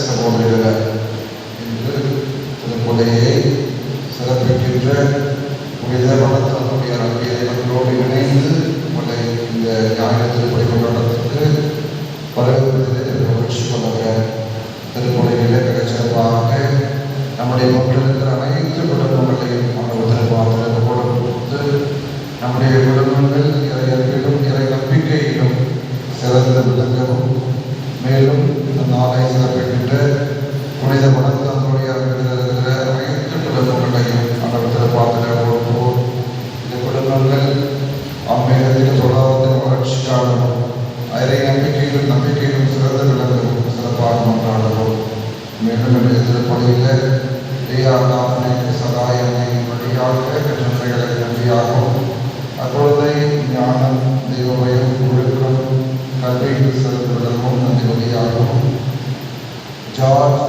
சகோதரர்கள் இன்று திருப்பலியை சிறப்பிக்கின்ற புனித மனத்தினுடைய நம்பியர்களோடு இணைந்து உங்களை இந்த ஞாயிறு திருப்பலி கொண்டாட்டத்திற்கு வரவேற்பதில் மகிழ்ச்சி கொள்ளுங்கள். திருப்பலியிலே மிகச்சிறப்பாக நம்முடைய மக்களுக்கு அனைத்து குடும்பங்களையும் அவர் திருப்பாத்திரத்தை கொடுத்து நம்முடைய குடும்பங்கள் இறையற்பிலும் இறை நம்பிக்கையிலும் சிறந்து விளங்கவும் மேலும் இந்த நாளை சிறப்பிக்கின்ற புனித மனத்தினுடைய இருக்கிற அனைத்து குடும்பங்களையும் அவர் திருப்பாத்திர கொடுப்போம். இந்த குடும்பங்கள் ஆன்மீகத்தில் தொடர்ந்து வளர்ச்சிக்காகவும் இறை நம்பிக்கையிலும் சிறந்து விளங்கவும் சிறப்பாக கொண்டாடுவோம். மேலும் என்னுடைய திருப்பலியில் தெய்வாராதனைக்கு சகாயனை வழியாக கற்றவைகளை நம்பியாகவும் அக்குழந்தை ஞானம் தெய்வமயம் ஒழுக்கம் கல்வியில் சிறந்து விளங்கவும் நன்றி வழியாகவும் George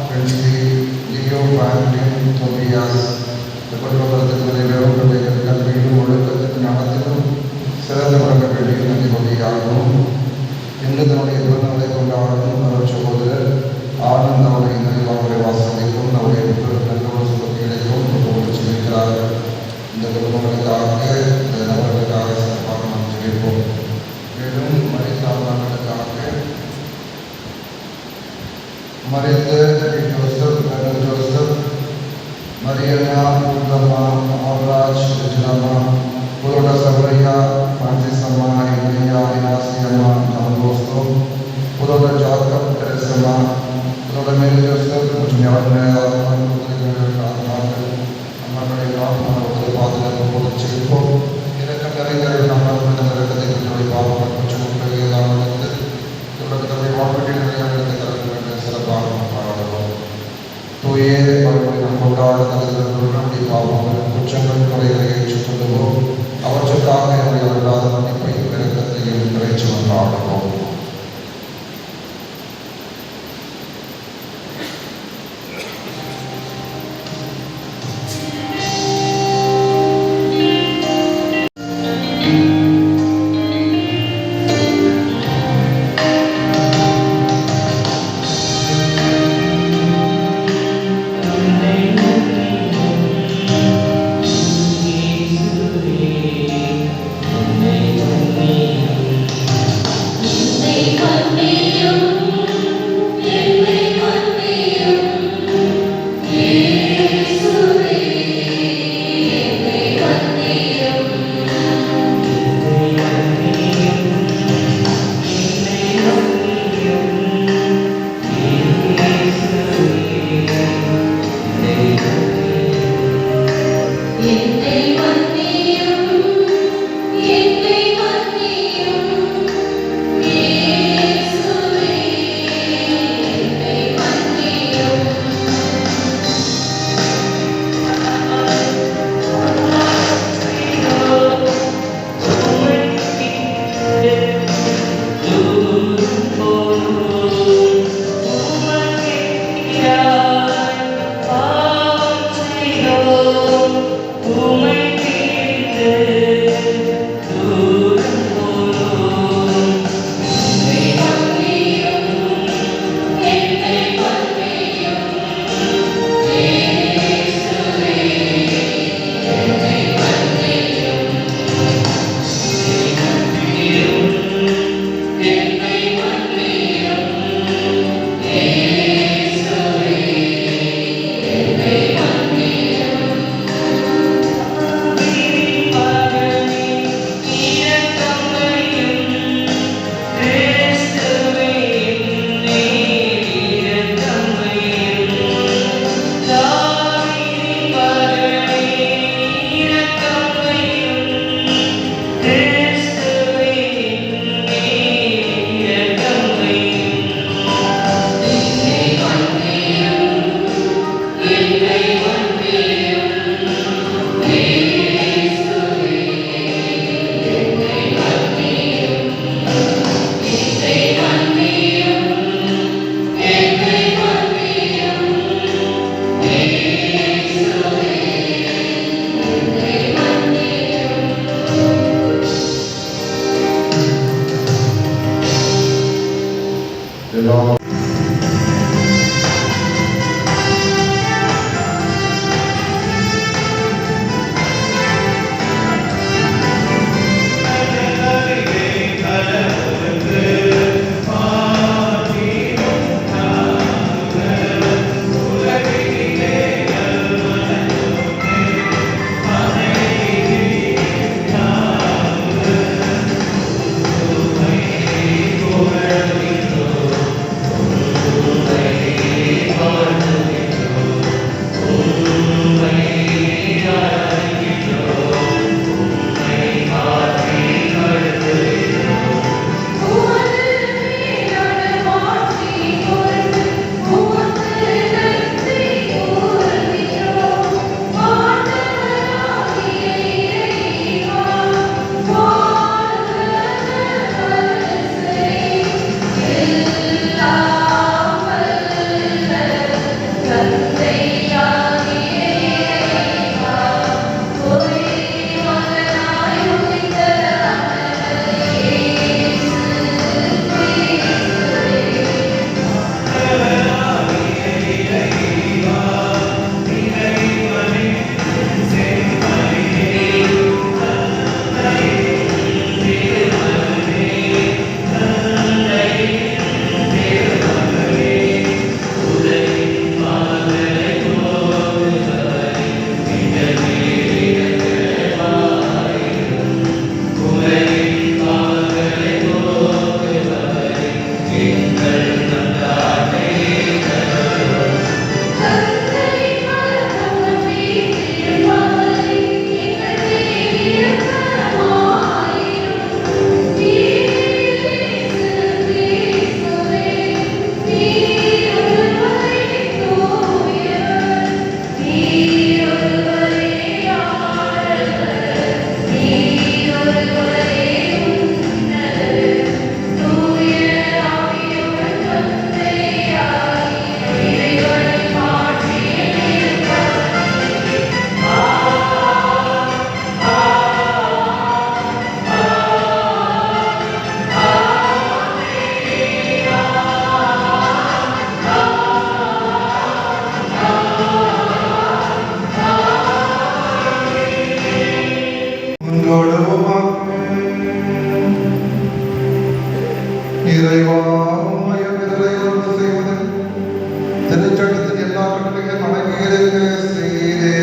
Princy Leo Franklin Tobias குடும்பத்திற்கு நிறைவேறும் கல்வியிலும் ஒழுக்கத்திற்கு ஞானத்திலும் சிறந்து விளங்க வேண்டிய நன்றி வழியாகவும் இன்று தன்னுடைய பிறந்தநாளை கொண்டாடும் அவர் சகோதரர் ஆனந்த் அவருடைய நிறைவாக வாசனைக்கும் நம்முடைய நல்ல சுகத்திலையும் மகிழ்ச்சி இருக்கிறார்கள். இந்த குடும்பங்களுக்காக இந்த நபர்களுக்காக சிறப்பாக நாம் ஜெபிப்போம். மேலும் மறைத்தாளர்களுக்காக மறைந்த ஜோசப் ஜோசப் மரியண்ணா உத்தமா அவராஜ் ரஜினம்மா புரோட சபரையா பிரான்சிஸ் அம்மா இளையா இனாசி அம்மா ஜான்போஸ்கோ புரோட ஜாக்கப் தெரசம்மா புரோட மேல் ஜோசப் மற்றும் யாருடைய செல்வோம். இறக்கம் நிறைந்த நம்ம இறக்கத்தை பெற்றோரை பாவங்கள் மற்றும் வாழ்க்கையில் சிறப்பாக கொண்டாடுவோம். தூய நாம் கொண்டாடுவதற்கு நம்முடைய பாவங்கள் குற்றங்கள் குறைகளை ஏற்றுக்கொள்வோம். அவற்றுக்காக அல்லாத மன்னிப்பையும் இறக்கத்தையும் இறைச்சி கொண்டாடுவோம். விடுக செய்தே.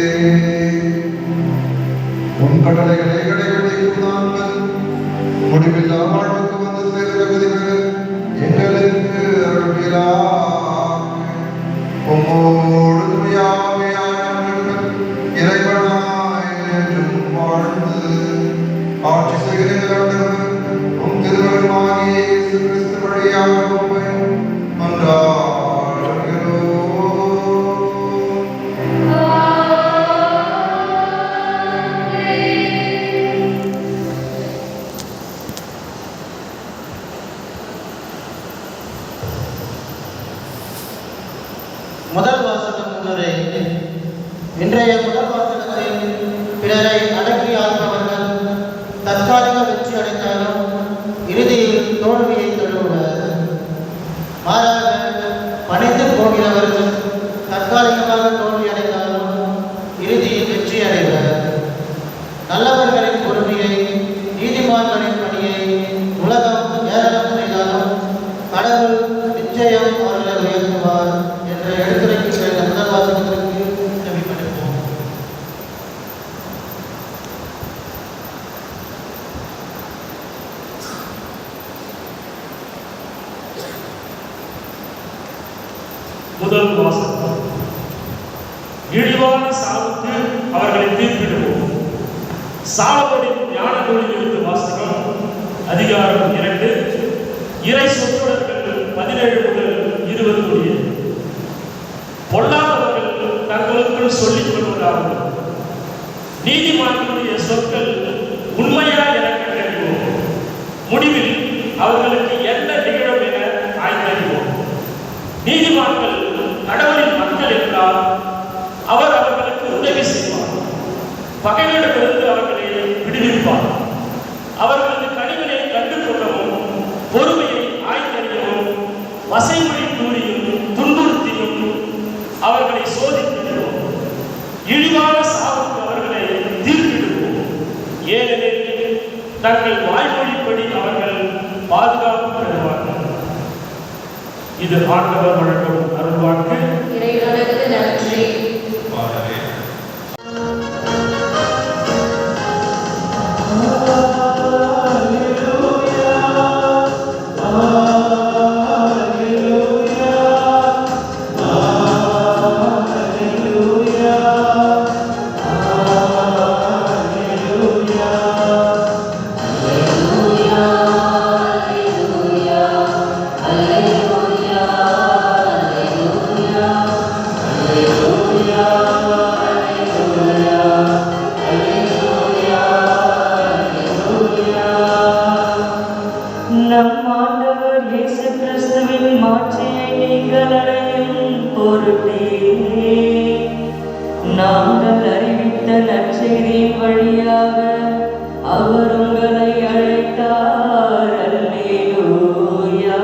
உன் கட்டளைகளை கடைபிடிக்கும் நாங்கள் முடிவில்லா வாழ்வுக்கு வந்து சேர தகுதி பெற எங்களுக்கு அருள்வீராக. உம்மோடு இறைவனாய் என்றும் வாழ்ந்து ஆட்சி செய்கிறீர்கள். உம் திருமகனாகிய இயேசு கிறிஸ்து வழியாக உம்மை மன்றாடுகிறோம். முதல் வாசகம் முன்னுரை. இன்றைய முதல் வாசகத்தில் பிறரை அடக்கி ஆள்பவர்கள் தற்காலிக வெற்றி அடைந்தாலும் இறுதியில் தோல்வியை தழுவுவர். மாறாக பணிந்து போகிறவர்கள் தற்காலிகமாக தோல்வி அடைந்தாலும் இறுதியில் வெற்றி அடைவர். நல்லவர்களின் பொறுமையை நீதிமான்களின் பணியை உலகம் ஏளனம் செய்தாலும் கடவுள் நிச்சயம் அவர்களை உயர்த்துவார் என்று எடுத்துரைக்கின்ற முதல் வாசகத்திற்கு செவிமடுப்போம். முதல் வாசகம். இழிவான சாவுக்கு அவர்களை தீர்ப்பிடுவோம். சாலமோனின் ஞான நூலிலிருந்து வாசகம். அதிகாரம் 2, இறை சொற்றொடர்கள் 17 முதல் 20 முடிய. பொல்லாதவர்கள் தங்களுக்குள் சொல்லிக் கொள்வதாவது, நீதிமான்களுடைய சொற்கள் உண்மையா என கண்டறிவோம். முடிவில் அவர்களுக்கு என்ன நிகழும் என ஆய்ந்தறிவோம். நீதிமான்கள் கடவுளின் மக்கள் என்றால் அவர் அவர்களுக்கு உதவி செய்வார். பகைவரிடமிருந்து அவர்களை விடுவிப்பார். அவர்களது கனிவினை கண்டு கொள்ளவும் பொறுமையை ஆய்ந்தறியவும் வசைமொழி கூறியும் துன்புறுத்தியும் அவர்களை சோதிக்கிறோம். இழிவான சாவுக்கு அவர்களை தீர்ப்பிடுவோம். ஏனெனில் தங்கள் வாய்மொழிப்படி அவர்கள் பாதுகாப்பு பெறுவார்கள். இது ஆண்டவர் வழங்கும் அருள்வாக்கு. இறைவனுக்கு நன்றி. நாங்கள் அறிவித்த நற்செய்தியின் வழியாக அவர் உங்களை அழைத்தார். அல்லேலூயா.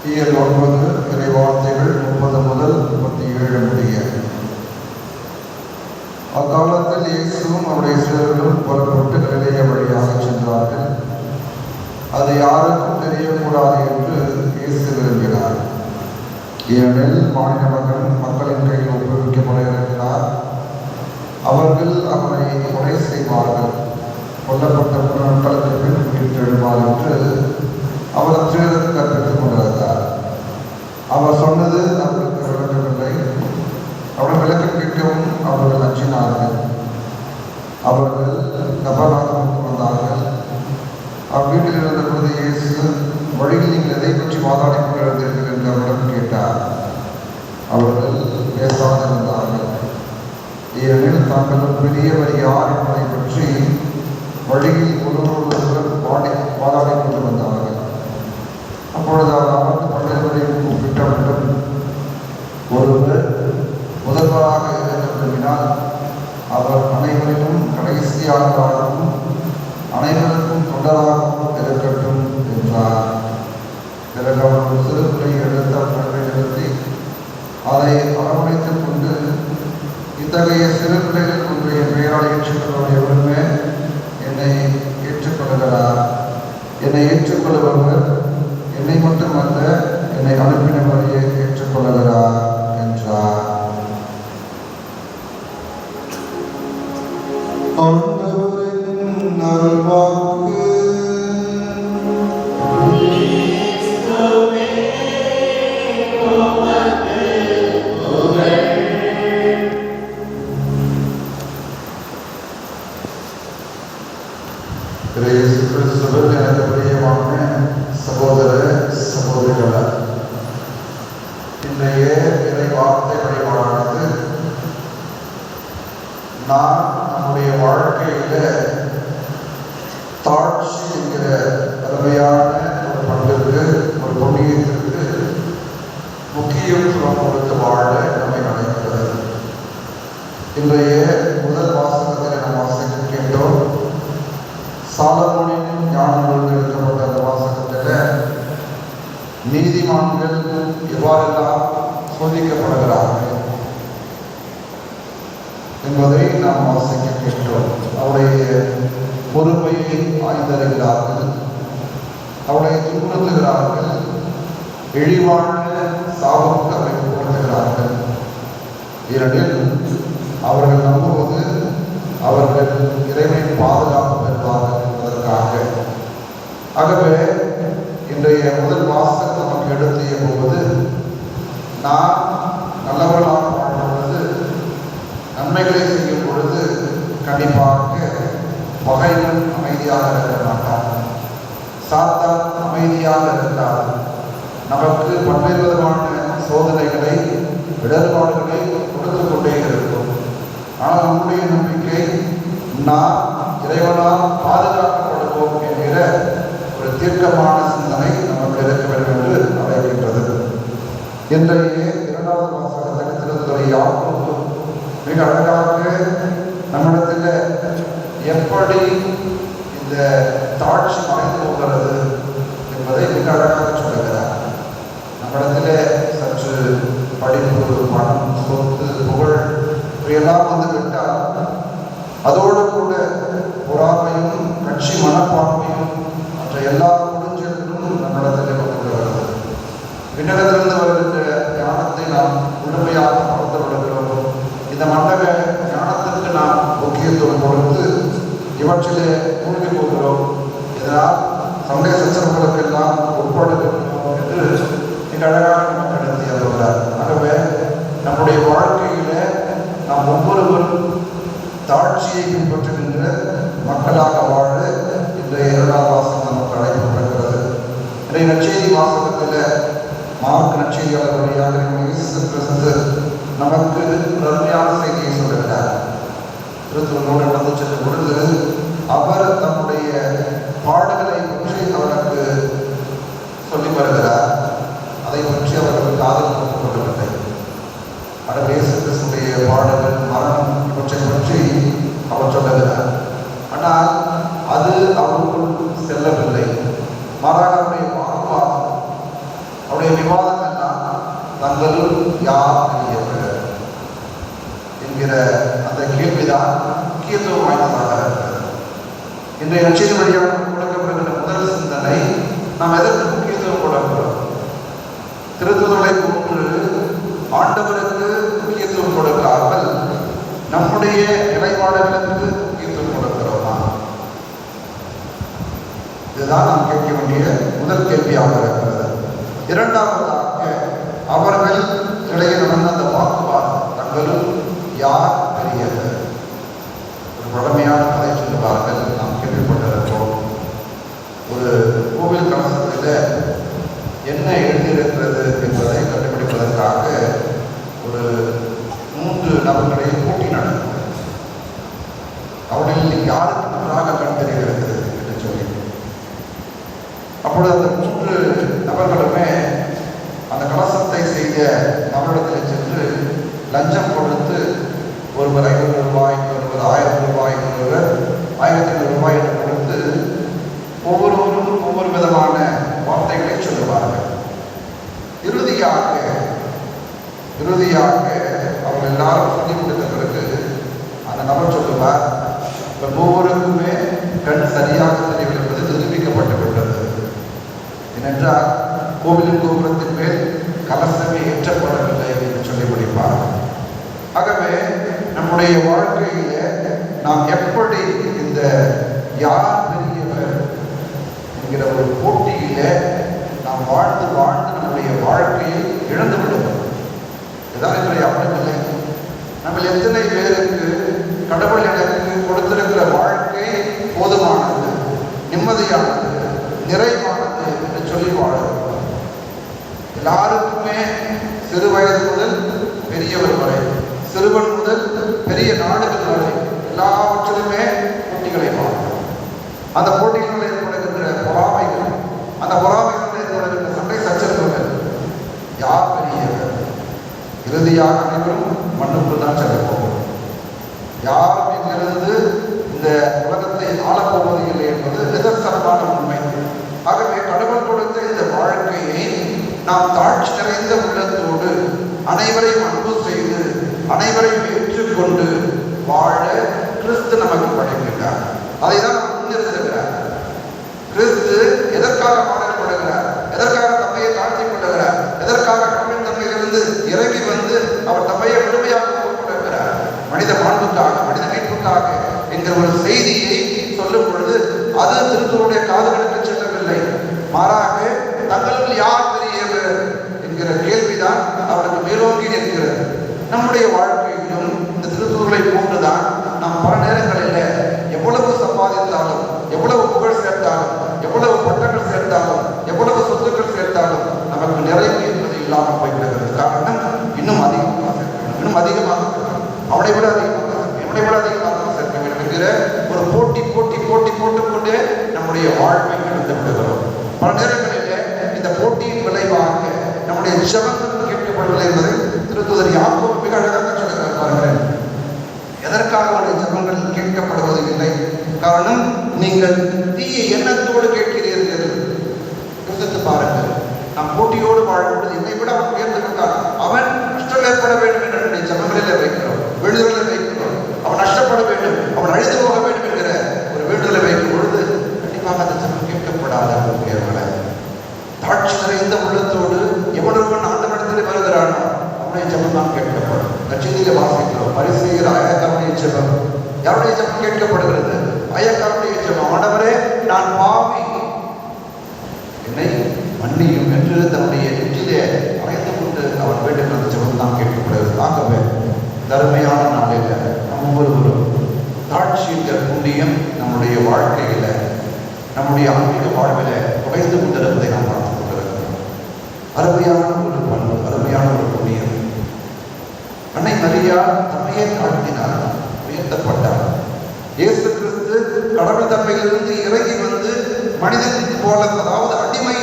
இயல் 9 இறைவார்த்தைகள் 30 முதல் 37 முடிய. அக்காலத்தில் இயேசுவும் அவருடைய சீடர்களும் புறப்பட்டு கலிலேயா வழியாக சென்றார்கள். அது யாருக்கும் தெரியக்கூடாது என்று இயேசு விரும்பினார். ஏனெனில் மாநில மக்களின் கையில் ஒப்புவிக்கப்பட இருக்கிறார். அவர்கள் அவரை கொலை செய்வார்கள். கொல்லப்பட்ட 3 நாட்களுக்கு பின் உயிர்த்தெழுவார் என்று அவர் சீடருக்கு கற்பித்துக் கொண்டிருந்தார். அவர் சொன்னது அவர்களுக்கு விளங்கவில்லை. அவர்கள் விளக்கம் கேட்கவும் அவர்கள் அஞ்சினார்கள். அவர்கள் கபர்நாகமுக்கு வந்தார்கள். அவ்வீட்டில் இருந்த பொழுது இயேசு, வழியில் நீங்கள் எதை பற்றி வாதாடி கொண்டிருந்தீர்கள் என்று அவரிடம் கேட்டார். அவர்கள் பேசாதிருந்தார்கள். ஏனெனில் தாங்கள் பெரியவர் யார் என்பதை பற்றி வழியில் ஒருவருடன் வாதாடி கொண்டு வந்தார்கள். அப்பொழுது அவர் அமர்ந்து பன்னிருவரையும் கூப்பிட்டவரிடம், ஒருவர் முதல்வராக இருக்க விரும்பினால் அவர் அனைவரிலும் கடைசியாளராகவும் அனைவருக்கும் தொண்டராகவும் இருக்கட்டும் என்றார். பிறகு அவர் ஒரு சிறு பிள்ளையை எடுத்து அவர்களை நிறுத்தி அதை அரவணைத்துக் கொண்டு, இத்தகைய சிறு பிள்ளைகள் கொண்டு என் பெயரால் ஏற்றுக்கொள்வர் எவருமே என்னை ஏற்றுக்கொள்கிறார். என்னை ஏற்றுக்கொள்பவர் என்னை மட்டுமல்ல, என்னை அனுப்பினவரையே ஏற்றுக்கொள்கிறார் என்றார். ஆண்டவரின் அருள்வாக்கு. இயேசு கிறிஸ்துவில் எனக்கு பிரியமான சகோதர சகோதரிகளே, இன்றைய இறை வார்த்தை வழிபாடானது நாம் நம்முடைய வாழ்க்கையில தாழ்ச்சி என்கிற அருமையான ஒரு பண்பிற்கு, ஒரு புண்ணியத்திற்கு முக்கியத்துவம் கொடுத்து வாழ நம்மை அழைக்கிறது. இன்றைய முதல் வாசகத்தில் நாம் வாசிக்க கேட்டோம். சாலமோனின் ஞானங்கள் எடுக்கப்பட்ட அந்த வாசகத்தில் நீதிமான்கள் எவ்வாறெல்லாம் சோதிக்கப்படுகிறார்கள் என்பதை நாம் வாசிக்க கேட்டோம். அவருடைய பொறுமையை ஆய்ந்தறிகிறார்கள், அவளை துன்புறுத்துகிறார்கள், இழிவான சாவுக்கு அமைக்கப்படுத்துகிறார்கள். ஏனெனில் அவர்கள் நம்புவது அவர்கள் இறைவனின் பாதுகாப்பு பெறுவார்கள் என்பதற்காக. ஆகவே இன்றைய முதல் வாசகம் நமக்கு எடுத்து போவது, நாம் நல்லவர்களாக வாழும் பொழுது, நன்மைகளை செய்யும் பொழுது கண்டிப்பாக பகைவன் அமைதியாக இருக்க மாட்டார், சாத்தான் அமைதியாக இருந்தார். நமக்கு பல்வேறு விதமான சோதனைகளை, இடர்பாடுகளை கொடுத்து கொண்டே இருக்கும். ஆனால் நம்முடைய நம்பிக்கை, நாம் இறைவனால் பாதுகாக்கப்படுவோம் என்கிற ஒரு தீர்க்கமான சிந்தனை நமக்கு இருக்க வேண்டும் என்று அழைக்கின்றது. இன்றைய இரண்டாவது வாசகத்தில் திருத்துறை யாக்கோபு மிக அழகாக நம்மிடத்தில் எப்படி இந்த தாழ்ச்சி மறைந்து போகிறது என்பதை மிக அழகாக சொல்லுகிறார். நம்மிடத்தில் சற்று படிப்பு, பணம், சொத்து, புகழ் இவையெல்லாம் வந்து விட்டால் அதோடு கூட பொறாமையும் கட்சி மனப்பான்மையும் மற்ற எல்லா குடிஞ்சலும் நம்மிடத்தில் கொண்டுள்ளது. விண்ணகத்திலிருந்து வருகின்ற ஞானத்தை நாம் முழுமையாக மறந்து விடுகிறோம். இந்த மண்டக ஞானத்திற்கு நாம் முக்கியத்துவம் கொடுத்து இவற்றிலே மூழ்கி போகிறோம். இதனால் சமய சச்சரவுகளுக்கெல்லாம் உட்படுகிறோம் என்று மிக அழகாக நமக்கு நடத்தி வருகிறார். ஆகவே நம்முடைய வாழ்க்கையில நாம் ஒவ்வொருவரும் தாழ்ச்சியை பின்பற்றுகின்ற மக்களாக வாழ இன்றைய இரண்டாவது வாசகம் நமக்கு அழைக்கப்படுகிறது. இன்றைய நற்செய்தி வாசகத்தில் மார்க் நற்செய்தியாளர் வழியாக இயேசு கிறிஸ்து நமக்கு அருமையான செய்தியை சொல்லுகிறார். கிறிஸ்துவனோடு நடந்து சென்ற பொழுது அவர் தன்னுடைய பாடுகளை பற்றி அவருக்கு சொல்லி வருகிறார். அதை பற்றி அவர்கள் காதல் கொடுக்கப்படவில்லை. ஆனால் இயேசு கிறிஸ்துடைய பாடுகள், மரணம் இவற்றை பற்றி அவர் சொல்லுகிறார். ஆனால் அது அவருக்குள் செல்லவில்லை. மாறாக அவருடைய வாக்குவாதம், அவருடைய விவாதம் எல்லாம் தங்களுள் யார் பெரியவர் என்கிற அந்த கேள்விதான் முக்கியத்துவம் வாய்ந்ததாக இருக்கிறது. இன்றைய நற்செய்தி வழியாக கொடுக்கப்படுகின்ற முதல் சிந்தனை, நாம் எதற்கு முக்கியத்துவம் கொடுக்கிறோம்? திருத்துதலை போன்று ஆண்டவருக்கு முக்கியத்துவம் கொடுக்காமல் நம்முடைய நிலைப்பாடுகளுக்கு முக்கியத்துவம் கொடுக்கிறோமா? இதுதான் நாம் கேட்க வேண்டிய முதல் கேள்வியாக இருக்கிறது. இரண்டாவதாக, அவர்கள் இடையே நடந்த அந்த வாக்குவாதம், தங்களும் யார் பெரியவர்? ஒரு பழமையான கதை சொல்லுவார்கள், நாம் கேள்விப்பட்டிருக்கிறோம். ஒரு கோவில் கலசத்தில் என்ன எழுதியிருக்கிறது என்பதை கண்டுபிடிப்பதற்காக ஒரு 3 நபர்களை போட்டி நடக்கும். அவர்களில் யாருக்கு நன்றாக கண் தெரிகிறது என்று சொல்லி, அப்பொழுது அந்த 3 நபர்களுமே அந்த கலசத்தை செய்த நபரிடத்தில் சென்று லஞ்சம் கொடுத்து, ஒருவர் 500 ரூபாய், ஒருவர் 1000 ரூபாய், ஒருவர் 1500 ரூபாய் என்று கொடுத்து ஒவ்வொருவரும் ஒவ்வொரு விதமான வார்த்தைகளை சொல்லுவார்கள். இறுதியாக அவர்கள் எல்லாரும் சொல்லி முடித்த பிறகு அந்த நபர் சொல்லுவார், ஒவ்வொருக்குமே கண் சரியாக தெரியவில்லை என்பது நிரூபிக்கப்பட்டு விட்டது. ஏனென்றால் கோவிலின் கோபுரத்தின் மேல் கலசமே ஏற்றப்படவில்லை என்று சொல்லி முடிப்பார். ஆகவே நம்முடைய வாழ்க்கையில நாம் எப்படி இந்த யார் பெரியவர் என்கிற ஒரு போட்டியில நாம் வாழ்ந்து நம்முடைய வாழ்க்கையை இழந்து விடுவோம். இதுதான் என்னுடைய அவலநிலை. நம்ம எத்தனை பேருக்கு கடவுள் எனக்கு கொடுத்திருக்கிற வாழ்க்கை போதுமானது, நிம்மதியானது, நிறைவானது என்று சொல்லி வாழ்கிறோம். எல்லாருக்குமே சிறு வயது முதல் பெரியவர் வரை, சிறுவன் முதல் பெரிய நாடுகள் வரை எல்லாவற்றிலுமே போட்டிகளை பார்க்கிறோம். அந்த போட்டிகளில் ஏற்படுகின்ற பொறாமைகள், அந்த பொறாமைகளில் ஏற்படுகின்ற சண்டை சச்சரவுகள், யார் பெரியவர், இறுதியாக அனைவரும் மண்ணுக்குள் தான் செல்ல போகிறோம். யாரும் இங்கிருந்து இந்த உலகத்தை ஆளப்போவது இல்லை என்பது நிதர்சனமான உண்மை. ஆகவே கடவுள் கொடுத்த இந்த வாழ்க்கையை நாம் தாழ்ச்சி நிறைந்த உள்ளத்தோடு அனைவரையும் அன்பு செய்து அனைவரையும் ஏற்றுக்கொண்டு வாழ கிறிஸ்து நமக்கு படைக்கின்றார். அதை தான் அவர் முன்னிறுத்துகிறார். கிறிஸ்து எதற்காக பாடல்படுகிறார், எதற்காக தம்மையை தாழ்த்திக் கொள்ளுகிறார், எதற்காக கடவுளின் தன்மையிலிருந்து இறங்கி வந்து அவர் தம்மையை முழுமையாக கொடுக்கிறார்? மனித மாண்புக்காக, மனித மீட்புக்காக என்கிற ஒரு செய்தியை சொல்லும் பொழுது அது திருத்தூருடைய காதுகளுக்கு செல்லவில்லை. மாறாக தங்களுள் யார் பெரியவர் என்கிற கேள்விதான் அவருக்கு மேலோங்கி நிற்கிறது. நம்முடைய வாழ்க்கையிலும் இந்த திருத்தூர்களை போன்றுதான் நாம் பல நேரங்களில் எவ்வளவு சம்பாதித்தாலும், எவ்வளவு புகழ் சேர்த்தாலும், எவ்வளவு பட்டங்கள் சேர்த்தாலும், எவ்வளவு சொத்துக்கள் சேர்த்தாலும் நமக்கு நிறைவு என்பது இல்லாமல் போய்விடுகிறது. காரணம், இன்னும் அதிகமாக சேர்க்க வேண்டும், இன்னும் அதிகமாக அவனை விட அதிகமாக சேர்க்க வேண்டும் என்கிற ஒரு போட்டி போட்டுக்கொண்டே நம்முடைய வாழ்வை நடந்து விடுகிறோம். பல நேரங்களிலே இந்த போட்டியின் விளைவாக நம்முடைய ஜெபங்கள் கேட்கப்படவில்லை என்பதை திருத்தூதர் யாக்கோபு மிக அழகாக சொல்லுகிறார். பாருங்கள், எதற்காக உடைய ஜெபங்கள் கேட்கப்படுவது இல்லை? காரணம், நீங்கள் தீய எண்ணத்தோடு கேட்கிறீர்கள். யோசித்து பாருங்கள், நாம் போட்டியோடு வாழும்பொழுது என்னை விட அவன் உயர்ந்து விட்டான், அவன் நஷ்டம் ஏற்பட வேண்டும் என்று நம்முடைய ஜெபங்களிலே வைக்கிறோம், வேண்டுதலை வைக்கிறோம். அவன் நஷ்டப்பட வேண்டும், அவன் அழிந்து போக வேண்டும் என்கிற ஒரு வேண்டுதலை வைக்கும் பொழுது கண்டிப்பாக அந்த ஜெபம் கேட்கப்படாத உயர்வுகளை தாட்சி நிறைந்த உள்ளத்தோடு எவ்வளவு ஆண்டவரிடத்தில் வருகிறானோ அவனுடைய ஜெபம் தான் கேட்கப்படும். நற்செய்தியிலே வாசிக்கிறோம், பரிசேயர் ஆயக்காரனுடைய ஜெபம். யாருடைய ஜெபம் கேட்கப்படுகிறது? ஆயக்காரனுடைய ஜெபம். ஆண்டவரே, நான் பாவி, என்னை மன்னியும் என்று தன்னுடைய நெற்றிலே அறைந்து கொண்டு அவன் வேண்டும் அந்த ஜெபம் தான் கேட்கப்படுகிறது. ஆகவே தருமையான நாளில் நம் ஒவ்வொருவரும் தாட்சி என்ற புண்ணியம் நம்முடைய வாழ்க்கையில, நம்முடைய ஆன்மீக வாழ்வில குறைந்து கொண்டிருப்பதை நாம் பார்த்துக் கொண்டிருக்கிறோம். அருமையான ஒரு பண்பு, அருமையான ஒரு புண்ணியம். அன்னை மரியா தம்மையே தாழ்த்தினார், உயர்த்தப்பட்டார். இயேசு கிறிஸ்து கடவுள் தன்மையிலிருந்து இறங்கி வந்து மனிதன் போல, அதாவது அடிமை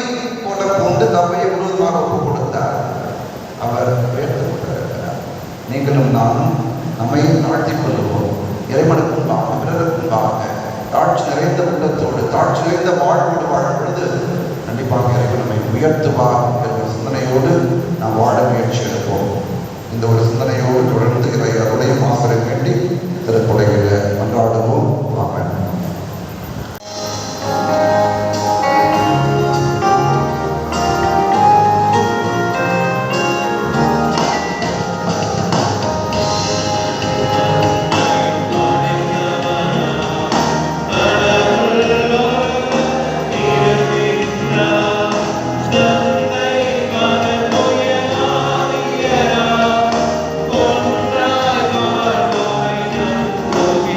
போல கொண்டு தம்மையை முழுவதுமாக ஒப்புக் கொடுத்தார். அவர் உயர்த்தப்பட்டிருக்கிறார். நீங்களும் நானும் நம்மையும் தாழ்த்திக் கொள்ளுவோம். இறைவனுக்குள்ளாக, பிறருக்குள்ளாக தாட்சி நிறைந்த உள்ளத்தோடு, தாட்சி நிறைந்த வாழ்வோடு வாழும் பொழுது கண்டிப்பாக இறைவன் நம்மை உயர்த்துவார் என்ற சிந்தனையோடு நாம் வாழ முயற்சி எடுப்போம். இந்த ஒரு சிந்தனையோடு தொடர்ந்து இறைவனுடைய ஆசரை வேண்டி திருப்படையில் கொண்டாடுவோம். ஆமென். Oh,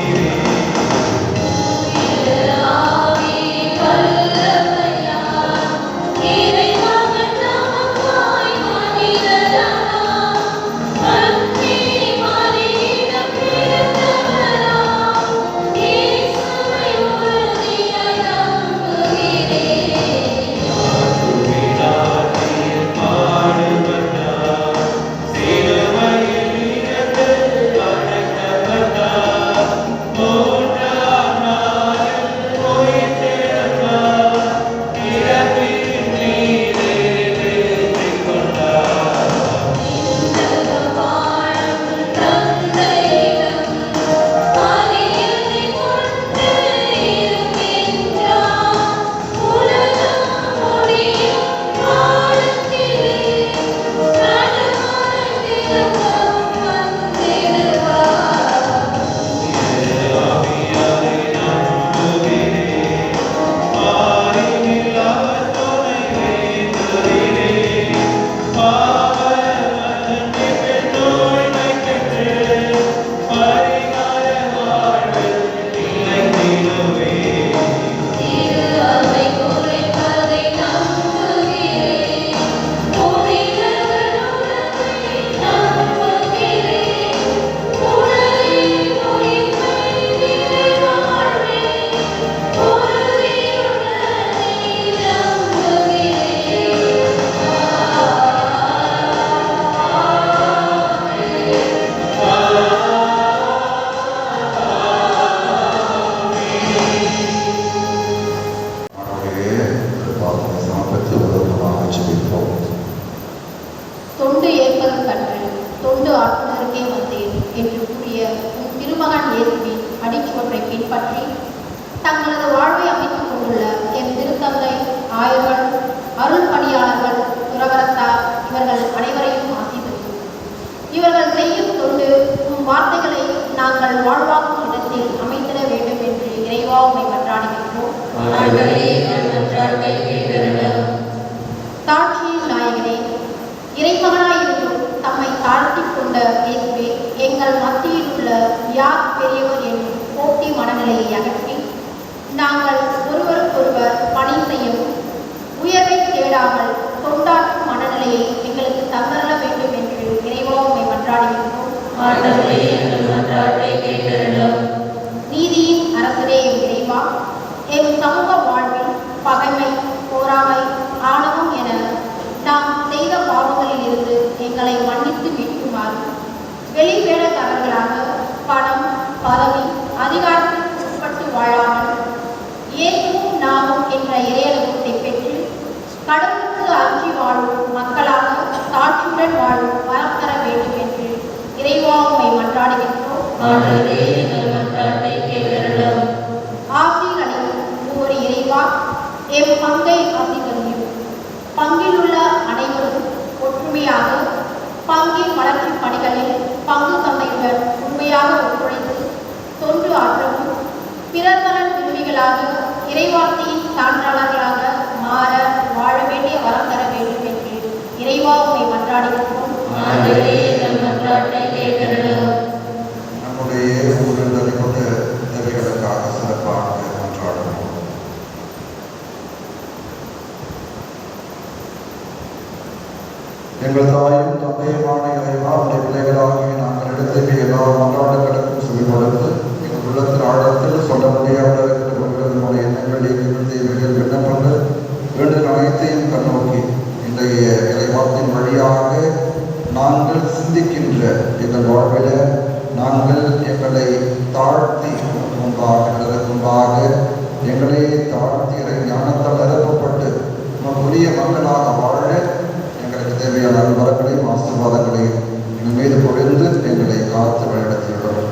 தங்களது வாழ்வை அமைத்துக் கொண்டுள்ள என் திருத்தந்தை, ஆயர்கள், அருள் பணியாளர்கள், துறவரத்தார் இவர்கள் அனைவரையும் ஆசீர்வதியும். இவர்கள் செய்யும் தொண்டு உம் வார்த்தைகளை நாங்கள் வாழ்வாக்கும் இடத்தில் அமைத்திட வேண்டும் என்று இறைவா உம்மை மன்றாடுகின்றோம். தாட்சியின் நாயகனே, இறைமகனாயிருந்தும் தம்மை தாழ்த்திக் கொண்ட இயேசுவே, எங்கள் மத்தியில் உள்ள யார் பெரியவர் என்னும் போட்டி மனநிலையை அகற்றி நாங்கள் ஒருவருக்கொருவர் பணி செய்யவும் உயர்வை தேடாமல் தொண்டாற்றும் மனநிலையை எங்களுக்கு தந்தரல வேண்டும் என்று இறைவா உம்மை மன்றாடுகின்றோம். நீதியின் அரசரே எம் இறைவா, எம் சமூக வாழ்வில் பகைமை, பொறாமை, ஆணவம் என நாம் செய்த பாவங்களில் இருந்து எங்களை மன்னித்து மீட்குமாறு வெளிவேடக்காரர்களாக பணம், பதவி, அதிகாரத்திற்கு உட்பட்டு வாழாமல் இயேசுவும் நாமும் என்ற இறையனுபவத்தை பெற்று கடவுளுக்கு அஞ்சி வாழும் மக்களாக தாட்சியுடன் வாழும் வரம் தர வேண்டும் என்று இறைவா உம்மை மன்றாடுகின்றோம். ஆசி அளிக்கும் ஒவ்வொரு இறைவா, எம் பங்கை ஆசீர்வதியும். பங்கில் உள்ள அனைவரும் ஒற்றுமையாக பங்கின் வளர்ச்சி பணிகளில் பங்கு தந்தையுடன் உண்மையாக ஒத்துழைத்து தொண்டு ஆற்றவும் பிறர் நலன் விரும்பிகளாக இறைவார்த்தையின் சான்றாளர்களாக மாற வாழ வேண்டிய வரம் தர வேண்டும் என்று இறைவா உம்மை மன்றாடுகின்றோம். நம்முடைய ஊரில் நடைபெற்ற தேவைகளுக்காக சிறப்பாக மன்றாடுவோம். எங்கள் தாயும் தந்தையுமான இறைவா, உடைய பிள்ளைகளாகிய நாங்கள் இடத்தை எல்லா மன்றாடுகளுக்கும் செவிமடுத்து எங்கள் உள்ளத்தில் ஆழத்தில் சொல்ல முடியாத நம்முடைய எண்ணங்கள், எங்கள் தேவைகள், விண்ணப்பங்கள், வேண்டுதல் அனைத்தையும் கண்ணோக்கி இன்றைய இறைவார்த்தையின் வழியாக நாங்கள் சிந்திக்கின்ற எங்கள் வாழ்வில் நாங்கள் எங்களை தாழ்த்தி முன்பாக எங்களை தாழ்த்தி இறை ஞானத்தால் நிரப்பப்பட்டு புதிய மக்களாக வாழ எங்களுக்கு தேவையான வரங்களையும் ஆசீர்வாதங்களையும் எங்கள் மீது பொழிந்து எங்களை காத்து வழிநடத்தியுள்ளோம்.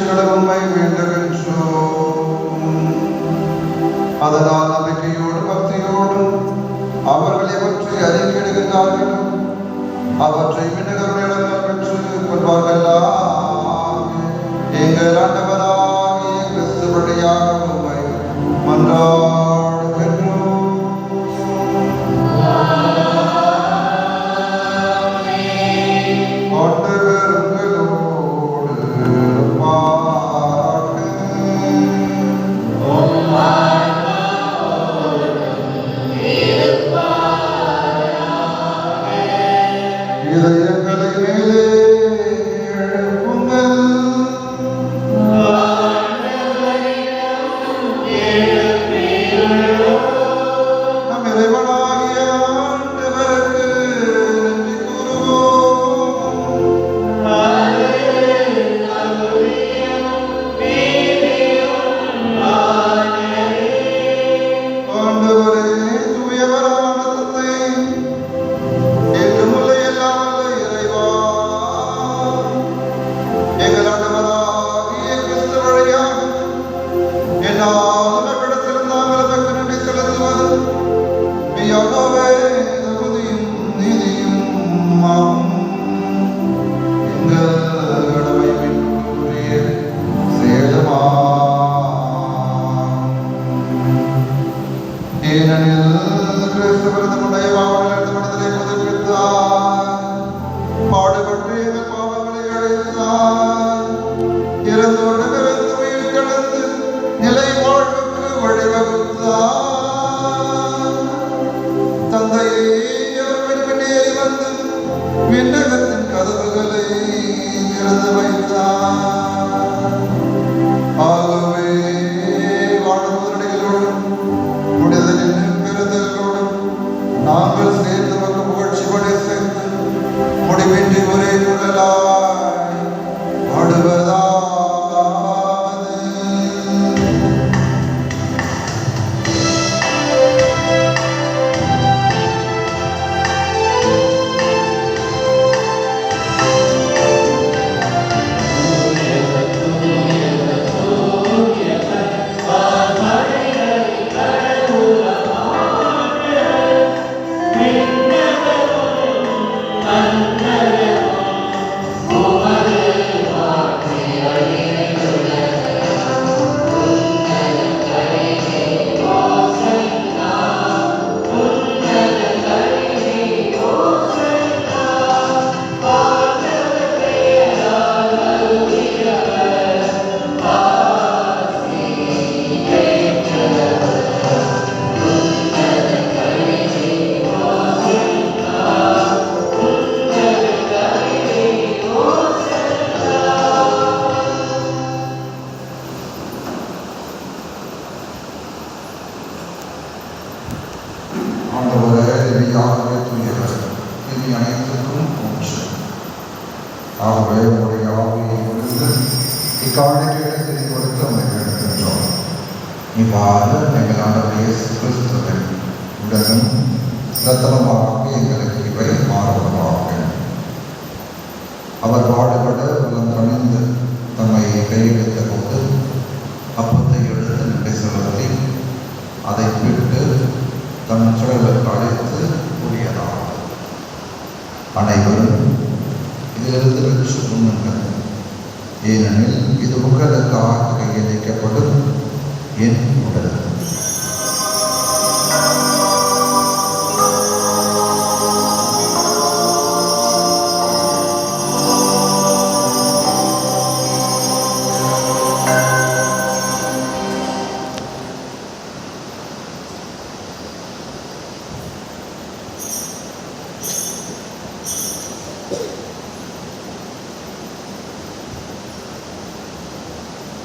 எங்கள் உண்மை வேண்டுகின்றோம். அதனால் நம்பிக்கையோடு பக்தியோடும் அவர்கள் எவற்றை அறிக்கையிடுகின்றார்களோ அவற்றை மின்னகருடன் பெற்று கொள்வார்களாக. எங்கள் ஆண்டவராகிய கிறிஸ்து வழியாக உம்மை மன்றாடுகின்றோம். ஆண்டவர் உங்களோடு இருப்பாராக. இதயங்களை மேலே எழுப்புங்கள். நம் இறைவனாகிய ஆண்டவருக்கு நன்றி கூறுவோம். ஆண்டவரே, தூயவரான தந்தை, என்றுமுள்ள எல்லாம் வல்ல இறைவா, எங்கள் ஆண்டவராகிய கிறிஸ்து வழியாக என்னாலும் எவ்விடத்திலும் நாங்கள் உமக்கு நன்றி செலுத்துவது மெய்யாகவே தகுதியும் நீதியும் ஆகும். எங்கள் கடமை மீட்புக்குரிய செயலுமாகும். ஏனெனில் கிறிஸ்துவர் தம்முடைய பாவங்களிலிருந்து மனிதரை புதுப்பித்தார், பாடுபட்டு எங்கள் பாவங்களை அழித்தார், இறந்தோரிடமிருந்து உயிர் தெழுந்து நிலை வாழ்வுக்கு வழிவகுத்தார். தந்தையே, அவர் விண்மீனேறி வந்து விண்ணகத்தின் கதவுகளை திறந்து வைத்தார். ஆகவே வாழ்வதடிகளோடும் முடிதலின் பெறுதல்களோடும் நாங்கள் சேர்ந்து வந்து புகழ்ச்சி படை சேர்ந்து முடிவின்றி ஒரே குழலாய் பாடுவதாவது. ஆண்டவரே, இறையாகவே தூயவர், இது அனைத்துக்கும் ஒன்று. ஆகவே உங்களுடைய ஆவியை கொடுத்து இக்காணிக்கைகளை திரை கொடுத்து உண்மை எடுக்கின்றோம். இவ்வாறு எங்கள் ஆண்டவர் இயேசு கிறிஸ்துவின் உடலும் இரத்தமுமாக எங்களுக்கு இவை மாறுபடுவாக. அவர் பாடுபட உள்ளம் கணிந்து தம்மை கையெழுத்த போது அப்பத்தை எடுத்து நன்றி செலுத்தி அதை விட்டு தம் சுழலுக்கு அழைத்து கூறியதாகும். அனைவரும் இதிலிருந்து வெற்றி உண்ணுங்கள், ஏனெனில் இது உங்களுக்காக கையளிக்கப்படும் என் உடல்.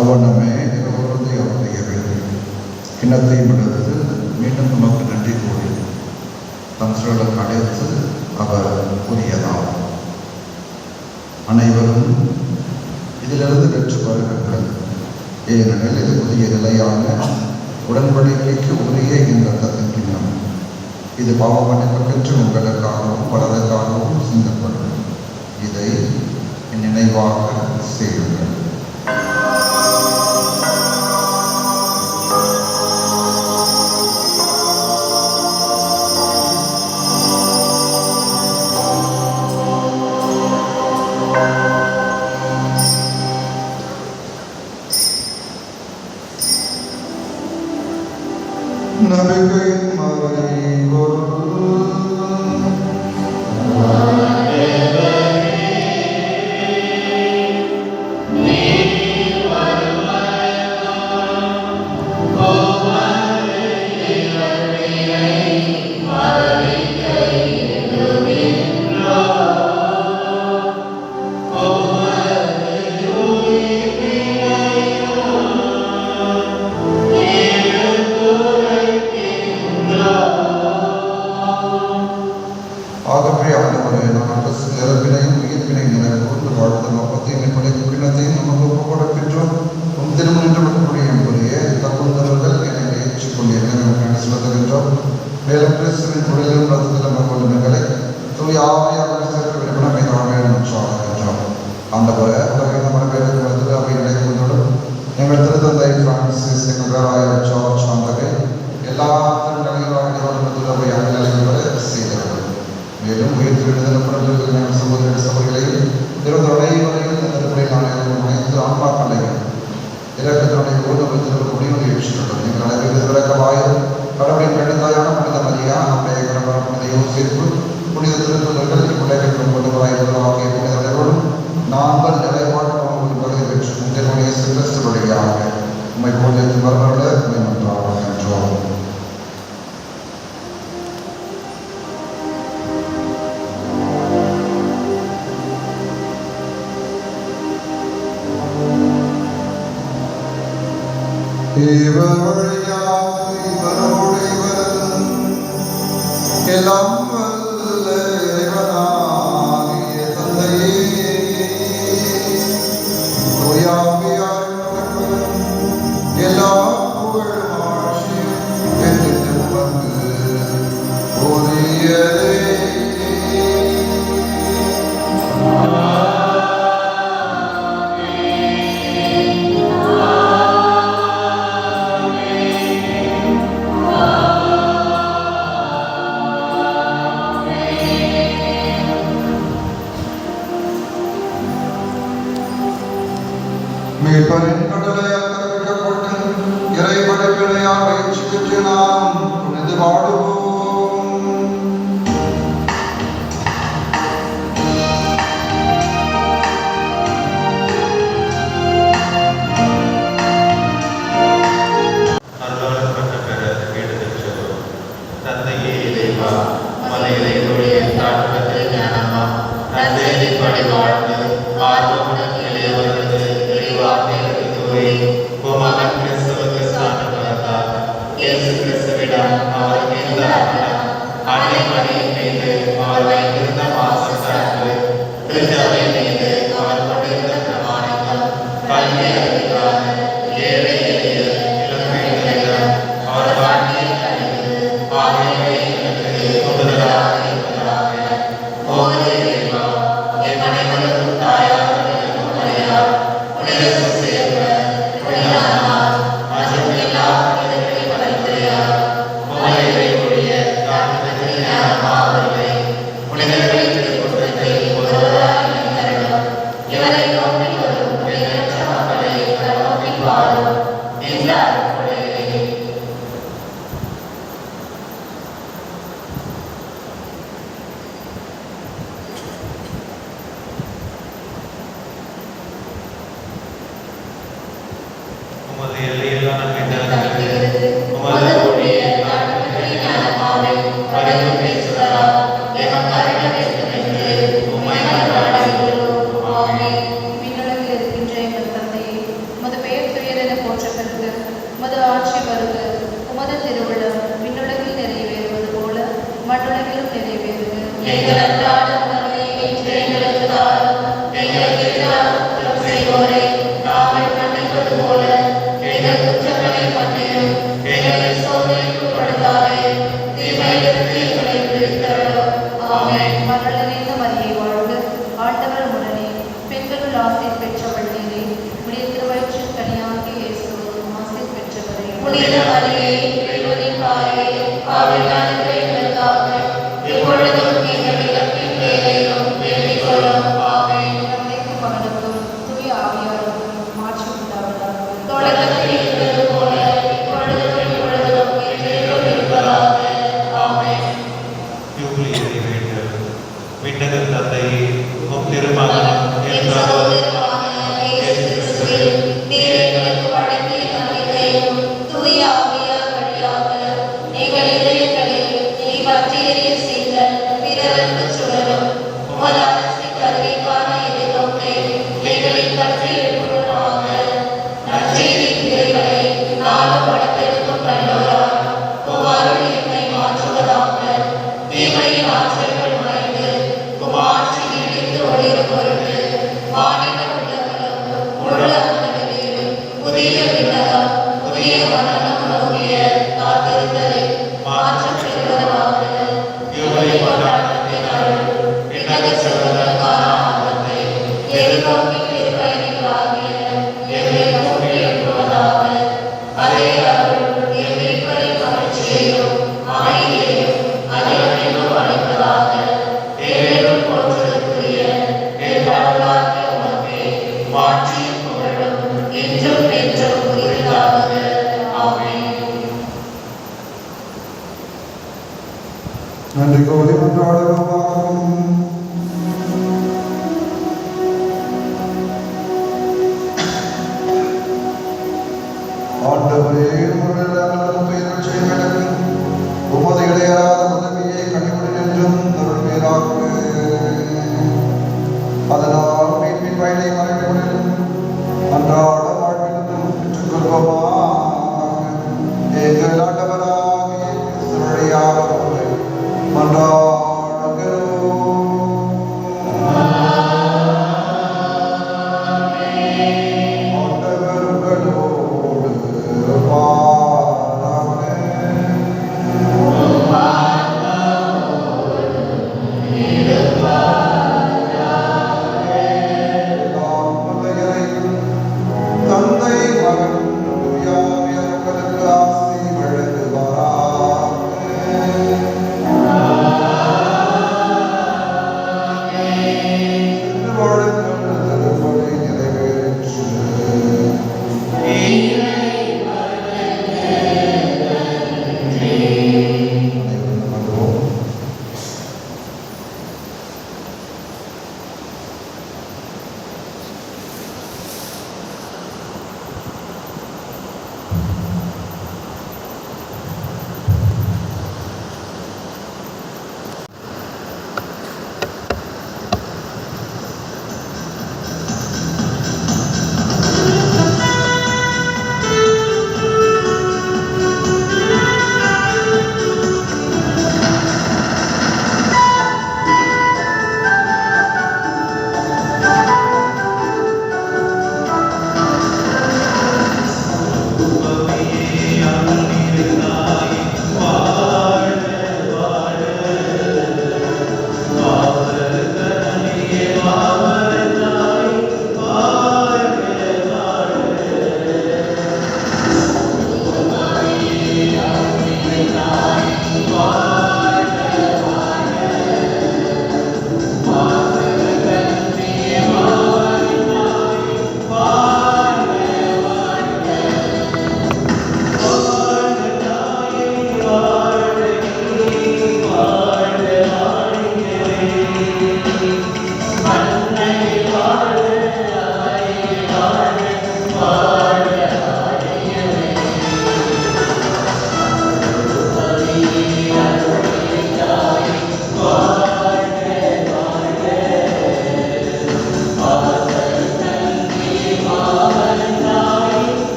அவனமே உறுதி அவருடைய கிண்ணத்தையும் எடுத்து மீண்டும் நமக்கு நன்றி கூறி தம் சுழலுக்கு அழைத்து அவர் கூறியதாகும். அனைவரும் இதிலிருந்து வெற்றி பெறுங்கள், ஏனெனில் இது புதிய நிலையான உடன்படிக்கைக்கு உரிய இந்த ரத்தத்தின் கிண்ணம். இது பாவ மன்னிப்பு பெற்று உங்களுக்காகவும் பலருக்காகவும் சிந்தப்படும். இதை என் நினைவாக செய்யுங்கள். நபிக்கையின் மறைபொருள். ஆகவே ஆண்டவரே, நாங்கள் இறப்பினையும் உயிர்ப்பினையும் நினைவு வாழ்த்தும் அப்பத்தையும் படைக்கும் கிண்ணத்தையும் நமக்கு ஒப்புக்கொடுக்கின்றோம். உம் திருமணம் முடியும்படிய தகுந்தவர்கள் என்னை ஏற்றுக்கொண்டு என்ன செலுத்துகின்றோம். மேலும் கிறிஸ்துவின் உடலிலும் ரத்தத்திலும் மறுபடிகளை தூய் ஆவியாளர் சேர்க்க விரும்பினமை தாழ்மையான மற்றாகின்றோம். ஆண்டவரே, உலகின் மரபேறு அவை நினைவுகளும் எங்கள் திருத்தந்தை பிரான்சிஸ், எங்கள் பேராயர் ஜார்ஜ் ஆண்டகை எல்லா திருநங்கைகளும் அவை அங்கங்களை செய்தவர்கள். மேலும் உயிர் திருவிடுதல் எங்கள் சகோதர சபைகளையும் திருத்தொடைவரையும் நெருப்படை நாணயம் அனைத்து ஆன்மாக்களையும் இறக்கத்தினுடைய ஊர்தல் திருவிழா முடிவு ஏற்றுள்ளது. எங்கள் அனைவரும் விளக்கமாயும் கடவுளின் கணிதாயான புனித மரியா, நம்முடைய கடவுள் புனித யோசிப்பு, புனித திருத்தொண்டர்கள், இவ்வுலகிற்கு கொண்டவராயிருந்த ஆகிய புனித அனைவரும் நாங்கள் நிலைப்பாட்டு பகுதி பெற்று முந்தினுடைய கிறிஸ்துவடியாக உண்மை போதித்து மறுபட உண்மை மன்றாடுகின்றோம். இவர் வழியாக இவரோடு இவரும் எல்லாம் வல்ல இறைவனாகிய தந்தையே, தூயாவியாரின் வணக்கமும் எல்லா புகழும் ஆட்சியும் என்றென்றும் உமக்கு உரியதே. மீட்பரின் கடலையால் கற்பிக்கப்பட்டு இறை படைப்பினையால் பயிற்சி பெற்று நாம் துணிந்து வாடுவோம். தந்தையே இறைவா, மலையிலே தாழ்வத்தை ஞானமா நன்செய்தி படி வாழ்ந்து ஆர்வமுடன் எளியவர்களது இறைவார்த்தைகளுக்கு தூய் உமகன் கிறிஸ்துவுக்கு சான்று பகர்ந்தார். இயேசு கிறிஸ்துவிடம் அவர் மீந்த அர்ப்பணம், அன்னை மரியின் மீது அவர் வைத்திருந்த பாசசார்பு, திருச்சபை மீது அவர் கொண்டிருந்த பிரமாணிக்கம், கல்வி அறிவான ஏழை எளிய இளமையிடம் அவர் காட்டிய கனிவு ஆகியவை எனக்கு கூடுதலாக இருப்பதாக. ஓது இறைவா, என் அனைவருக்கும் தாயாக இருக்கும் மரியாள், புனித சூசேப்பர், புனித அம்மா மற்றும் எல்லா புனிதர்களின் பரிந்துரையால் உம்முடைய தாழ்ந்ததில் ஞானமா அவர்களை புனிதர்களின் திருக்குற்றத்தை ஒருவராய் நினைத்தருளும். இவரை நோக்கி வரும் எண்ணற்ற மக்களை கண்ணோக்கி பாரும் இந்த அருட்கொடையை உமது எல்லையில்லா நன்மை தருகிறது. உமது ஊழிய நாட்டுப்படி ஞானமாவே பரிந்து பேசுகிறார். எமக்கு அருள வேண்டும் என்று உம்மை மன்றாடுகிறோம். ஆமென். விண்ணுலகில் இருக்கின்ற எங்கள் தந்தையே, உமது பெயர் துயரென போற்றப்பெறுக. உமது ஆட்சி வருக. உமது திருவிழம் விண்ணுலகில் நிறைவேறுவது போல மண்ணுலகிலும் நிறைவேறுக. எங்கள் அன்றாட உணவை இன்று எங்களுக்கு தாரும். எங்களுக்கு எதிராக குற்றம் செய்வோரை நாங்கள் மன்னிப்பது போல எங்கள் குற்றங்களை மன்னியும். எங்களை சோதனைக்கு உட்படுத்தாதே, தீமையிலிருந்து எங்களை விடுவித்தருளும். ஆமென். மரண நிறைந்த மரியே வாழ்க. ஆண்டவர் உடனே பெண்களுள் ஆசை பெற்றவள் நீரே. உடைய திருவயிற்றின் கனியாகிய இயேசுவும் ஆசை பெற்றவரே. புனித மரியே, இறைவனின் தாயே, பாவிகளான எங்களுக்காக இப்பொழுதும் எங்கள் இறப்பின் வேளையிலும் வேண்டிக் கொள்ளும். ஆமென். தந்தைக்கும் மகனுக்கும் தூய ஆவியாருக்கும் மாற்றி உண்டாவதாக. தொடக்கத்தில் இருந்தது போல இப்பொழுதும் எப்பொழுதும் என்றென்றும் புதிய விண்ணகம் புதிய மரணம் நோக்கிய காத்திருத்தலை மாற்றம் பெறுவதாக யுவலை கொண்டாட்டத்தின் அருள் விண்ணக செல்வதற்கான ஆபத்தை எதிர்நோக்கி திருப்பயணிகளாகிய எங்களை நோக்கி எழுப்புவதாக அதே அருள் என் மீட்பரை மகிழ்ச்சியையும் அமைதியையும் அதிகரிக்கும் அளிப்பதாக தேவையும் போன்றதற்குரிய என் வரலாற்று உணர்வை மாற்றியும் புகழும் என்றும் என்றும் உரித்தாக. ஆமென். நன்றி கோரி மன்றாடுவோம். ஆண்டவரே, உம்முடைய